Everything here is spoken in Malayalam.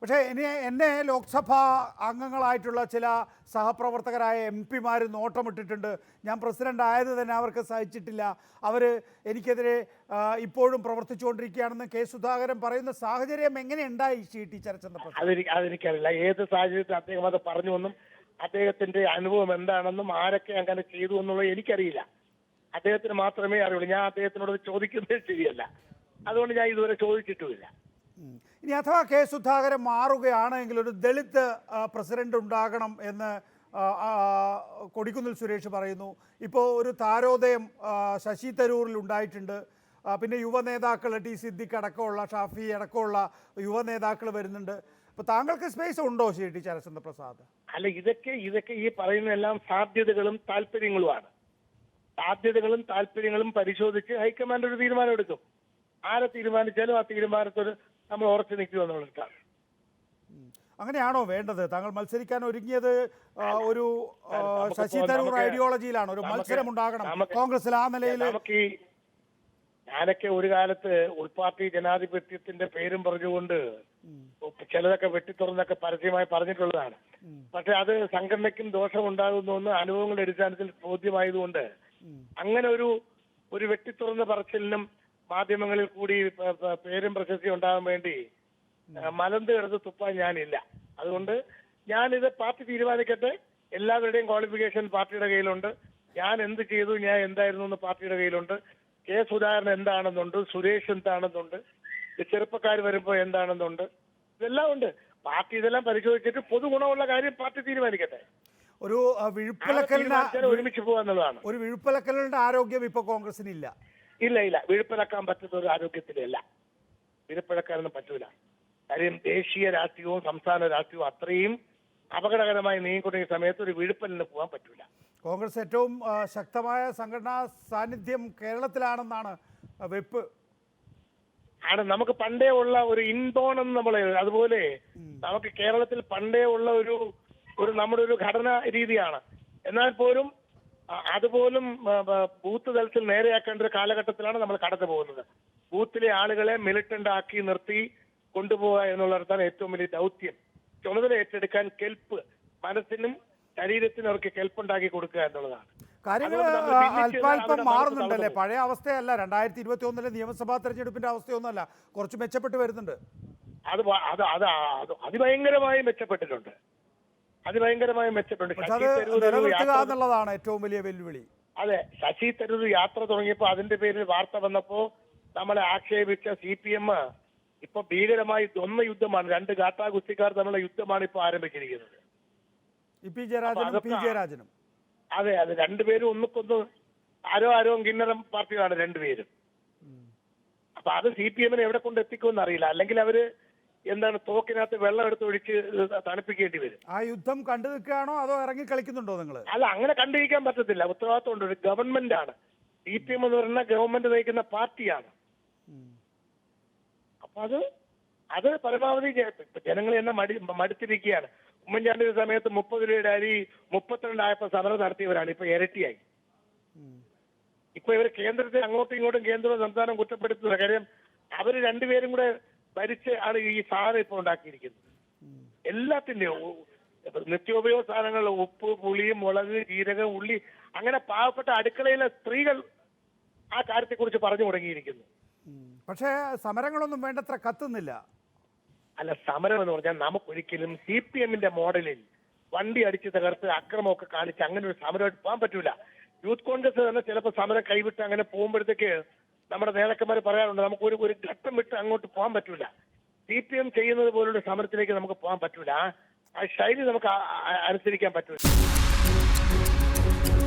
പക്ഷേ എന്നെ ലോക്സഭാ അംഗങ്ങളായിട്ടുള്ള ചില സഹപ്രവർത്തകരായ MP-മാർ നോട്ടമിട്ടിട്ടുണ്ട്. ഞാൻ പ്രസിഡന്റ് ആയത് തന്നെ അവർക്ക് സഹിച്ചിട്ടില്ല, അവർ എനിക്കെതിരെ ഇപ്പോഴും പ്രവർത്തിച്ചുകൊണ്ടിരിക്കുകയാണെന്ന് കെ സുധാകരൻ പറയുന്ന സാഹചര്യം എങ്ങനെ ഉണ്ടായി ടി ചരചന്ദ്രപ്രസാദ്? അതെനിക്കറിയില്ല ഏത് സാഹചര്യത്തിൽ അദ്ദേഹം അത് പറഞ്ഞുവെന്നും അദ്ദേഹത്തിന്റെ അനുഭവം എന്താണെന്നും ആരൊക്കെ അങ്ങനെ ചെയ്തു എന്നുള്ളത് എനിക്കറിയില്ല. അദ്ദേഹത്തിന് മാത്രമേ അറിയുള്ളൂ. ഞാൻ അദ്ദേഹത്തിനോട് ചോദിക്കുന്നത് ശരിയല്ല. അതുകൊണ്ട് ഞാൻ ഇതുവരെ ചോദിച്ചിട്ടുമില്ല. ഇനി അഥവാ കെ സുധാകരൻ മാറുകയാണെങ്കിൽ ഒരു ദളിത് പ്രസിഡന്റ് ഉണ്ടാകണം എന്ന് കൊടിക്കുന്നിൽ സുരേഷ് പറയുന്നു. ഇപ്പോൾ ഒരു താരോദയം ശശി തരൂരിൽ ഉണ്ടായിട്ടുണ്ട്. പിന്നെ യുവ നേതാക്കൾ ടി സിദ്ദിഖ് അടക്കമുള്ള, ഷാഫി അടക്കമുള്ള യുവ നേതാക്കൾ വരുന്നുണ്ട്. അപ്പോൾ താങ്കൾക്ക് സ്പേസ് ഉണ്ടോ ടി ചരചന്ദ്രപ്രസാദ്? അല്ല, ഇതൊക്കെ ഈ പറയുന്നതെല്ലാം സാധ്യതകളും താല്പര്യങ്ങളുമാണ്. സാധ്യതകളും താല്പര്യങ്ങളും പരിശോധിച്ച് ഹൈക്കമാൻഡ് ഒരു തീരുമാനം എടുക്കും. ആരെ തീരുമാനിച്ചാലും ആ തീരുമാനത്തോട് നമ്മൾ ഉറച്ചു നിൽക്കുമെന്നുള്ളതാണ്. അങ്ങനെയാണോ വേണ്ടത്? താങ്കൾ മത്സരിക്കാൻ ഒരുങ്ങിയത് ഒരു ശശി തരൂർ ഐഡിയോളജിയിലാണ്, ഒരു മത്സരം ഉണ്ടാകണം കോൺഗ്രസിൽ ആ നിലയിൽ? ഞാനൊക്കെ ഒരു കാലത്ത് ഉൾപാർട്ടി ജനാധിപത്യത്തിന്റെ പേരും പറഞ്ഞുകൊണ്ട് ചിലതൊക്കെ വെട്ടിത്തുറന്നൊക്കെ പരസ്യമായി പറഞ്ഞിട്ടുള്ളതാണ്. പക്ഷെ അത് സംഘടനയ്ക്കും ദോഷം ഉണ്ടാകുന്നു അനുഭവങ്ങളുടെ അടിസ്ഥാനത്തിൽ ബോധ്യമായതുകൊണ്ട് അങ്ങനെ ഒരു വെട്ടിത്തുറന്ന പറച്ചിലിനും മാധ്യമങ്ങളിൽ കൂടി പേരും പ്രശസ്തി ഉണ്ടാകാൻ വേണ്ടി മലന്ത് കിടന്ന് തുപ്പാൻ ഞാനില്ല. അതുകൊണ്ട് ഞാനിത് പാർട്ടി തീരുമാനിക്കട്ടെ. എല്ലാവരുടെയും ക്വാളിഫിക്കേഷൻ പാർട്ടിയുടെ കയ്യിലുണ്ട്. ഞാൻ എന്ത് ചെയ്തു, ഞാൻ എന്തായിരുന്നു എന്ന് പാർട്ടിയുടെ കയ്യിലുണ്ട്. കെ സുധാകരൻ എന്താണെന്നുണ്ട്, സുരേഷ് എന്താണെന്നുണ്ട്, ചെറുപ്പക്കാർ വരുമ്പോൾ എന്താണെന്നുണ്ട്, ഇതെല്ലാം ഉണ്ട്. പാർട്ടി ഇതെല്ലാം പരിശോധിച്ചിട്ട് പൊതുഗുണമുള്ള കാര്യം പാർട്ടി തീരുമാനിക്കട്ടെ. ഒരു ഒരുമിച്ച് പോകാന്നുള്ളതാണ്. ഒരു വിഴുപ്പലക്കലിന്റെ ആരോഗ്യം ഇപ്പൊ കോൺഗ്രസിനില്ല. ഇല്ല, വിഴുപ്പിളക്കാൻ പറ്റുന്ന ഒരു ആരോഗ്യത്തിലല്ല. വിഴുപ്പിളക്കാനൊന്നും പറ്റൂല. കാര്യം ദേശീയ രാഷ്ട്രീയവും സംസ്ഥാന രാഷ്ട്രീയവും അത്രയും അപകടകരമായി നീങ്ങിക്കൊണ്ടിരിക്കുന്ന സമയത്ത് ഒരു വിഴുപ്പലിന് പോകാൻ പറ്റൂല. കോൺഗ്രസ് ഏറ്റവും ശക്തമായ സംഘടനാ സാന്നിധ്യം കേരളത്തിലാണെന്നാണ് വെപ്പ്. ആണ്. നമുക്ക് പണ്ടേ ഉള്ള ഒരു ഇൻബോൺ നമ്മൾ, അതുപോലെ നമുക്ക് കേരളത്തിൽ പണ്ടേ ഉള്ള ഒരു നമ്മുടെ ഒരു ഘടനാ രീതിയാണ്. എന്നാൽ പോലും അതുപോലും ബൂത്ത് തലത്തിൽ നേരെയാക്കേണ്ട ഒരു കാലഘട്ടത്തിലാണ് നമ്മൾ കടന്നു പോകുന്നത്. ബൂത്തിലെ ആളുകളെ മിലിറ്റന്റ് ആക്കി നിർത്തി കൊണ്ടുപോവുക എന്നുള്ളതാണ് ഏറ്റവും വലിയ ദൗത്യം. ചുമതല ഏറ്റെടുക്കാൻ കെൽപ്പ്, മനസ്സിനും ശരീരത്തിനും അവർക്ക് കെൽപ്പുണ്ടാക്കി കൊടുക്കുക എന്നുള്ളതാണ്. കാര്യങ്ങൾ അല്പാൽപ്പം മാറുന്നുണ്ടല്ലേ? പഴയ അവസ്ഥയല്ല. 2021 നിയമസഭാ തെരഞ്ഞെടുപ്പിന്റെ അവസ്ഥയൊന്നുമല്ല, കുറച്ച് മെച്ചപ്പെട്ട് വരുന്നുണ്ട്. അത് അതിഭയങ്കരമായി മെച്ചപ്പെട്ടിട്ടുണ്ട്. എന്നുള്ളതാണ് ഏറ്റവും വലിയ വെല്ലുവിളി. അതെ, ശശി തരൂർ യാത്ര തുടങ്ങിയപ്പോ അതിന്റെ പേരിൽ വാർത്ത വന്നപ്പോ നമ്മളെ ആക്ഷേപിച്ച CPM ഇപ്പൊ ഭീകരമായി ദ്വന്ദ്വ യുദ്ധമാണ്. രണ്ട് ഗാട്ടാ ഗുസ്തിക്കാർ തമ്മിലുള്ള യുദ്ധമാണ് ഇപ്പൊ ആരംഭിച്ചിരിക്കുന്നത്. ജയരാജനും. അതെ, രണ്ടുപേരും ഒന്നുകൊന്ന് ആരോ കിന്നരം പാർട്ടിയാണ് രണ്ടുപേരും. അപ്പൊ അത് CPM എവിടെ കൊണ്ട് എത്തിക്കുമെന്ന് അറിയില്ല. അല്ലെങ്കിൽ അവര് എന്താണ് തോക്കിനകത്ത് വെള്ളം എടുത്ത് ഒഴിച്ച് തണുപ്പിക്കേണ്ടി വരും. ആ യുദ്ധം കണ്ടു നിൽക്കുകയാണോ അതോ ഇറങ്ങി കളിക്കുന്നുണ്ടോ നിങ്ങൾ? അല്ല, അങ്ങനെ കണ്ടിരിക്കാൻ പറ്റത്തില്ല. ഉത്തരവാദിത്വം ഉണ്ട്. ഒരു ഗവൺമെന്റ് ആണ്. CPM എന്ന് പറയുന്ന ഗവൺമെന്റ് നയിക്കുന്ന പാർട്ടിയാണ്. അപ്പൊ അത് പരമാവധി ജനങ്ങൾ എന്നെ മടുത്തിരിക്കുകയാണ്. ഉമ്മൻചാണ്ടിയുടെ സമയത്ത് 30 രൂപയുടെ അരി 32 ആയപ്പോ സമരം നടത്തിയവരാണ്. ഇപ്പൊ ഇരട്ടിയായി. ഇപ്പൊ ഇവർ കേന്ദ്രത്തെ അങ്ങോട്ടും ഇങ്ങോട്ടും കേന്ദ്രവും സംസ്ഥാനം കുറ്റപ്പെടുത്തുന്ന കാര്യം അവര് രണ്ടുപേരും കൂടെ ഭരിച്ച് ആണ് ഈ സാധനം ഇപ്പൊ ഉണ്ടാക്കിയിരിക്കുന്നത്. എല്ലാത്തിന്റെയും നിത്യോപയോഗ സാധനങ്ങൾ, ഉപ്പ്, പുളി, മുളക്, ജീരകം, ഉള്ളി, അങ്ങനെ പാവപ്പെട്ട അടുക്കളയിലെ സ്ത്രീകൾ ആ കാര്യത്തെക്കുറിച്ച് പറഞ്ഞു തുടങ്ങിയിരിക്കുന്നു. പക്ഷേ സമരങ്ങളൊന്നും വേണ്ടത്ര കത്തുന്നില്ല. അല്ല, സമരം എന്ന് പറഞ്ഞാൽ നമുക്കൊരിക്കലും CPM മോഡലിൽ വണ്ടി അടിച്ച് തകർത്ത് അക്രമമൊക്കെ കാണിച്ച് അങ്ങനെ ഒരു സമരമായിട്ട് പോകാൻ പറ്റൂല. യൂത്ത് കോൺഗ്രസ് തന്നെ ചിലപ്പോൾ സമരം കൈവിട്ട് അങ്ങനെ പോകുമ്പോഴത്തേക്ക് നമ്മുടെ നേതാക്കന്മാർ പറയാറുണ്ട് നമുക്ക് ഒരു ഘട്ടം വിട്ട് അങ്ങോട്ട് പോകാൻ പറ്റൂല. CPM ചെയ്യുന്നത് പോലുള്ള സമരത്തിലേക്ക് നമുക്ക് പോകാൻ പറ്റൂല. ആ ശൈലി നമുക്ക് അനുസരിക്കാൻ പറ്റൂല.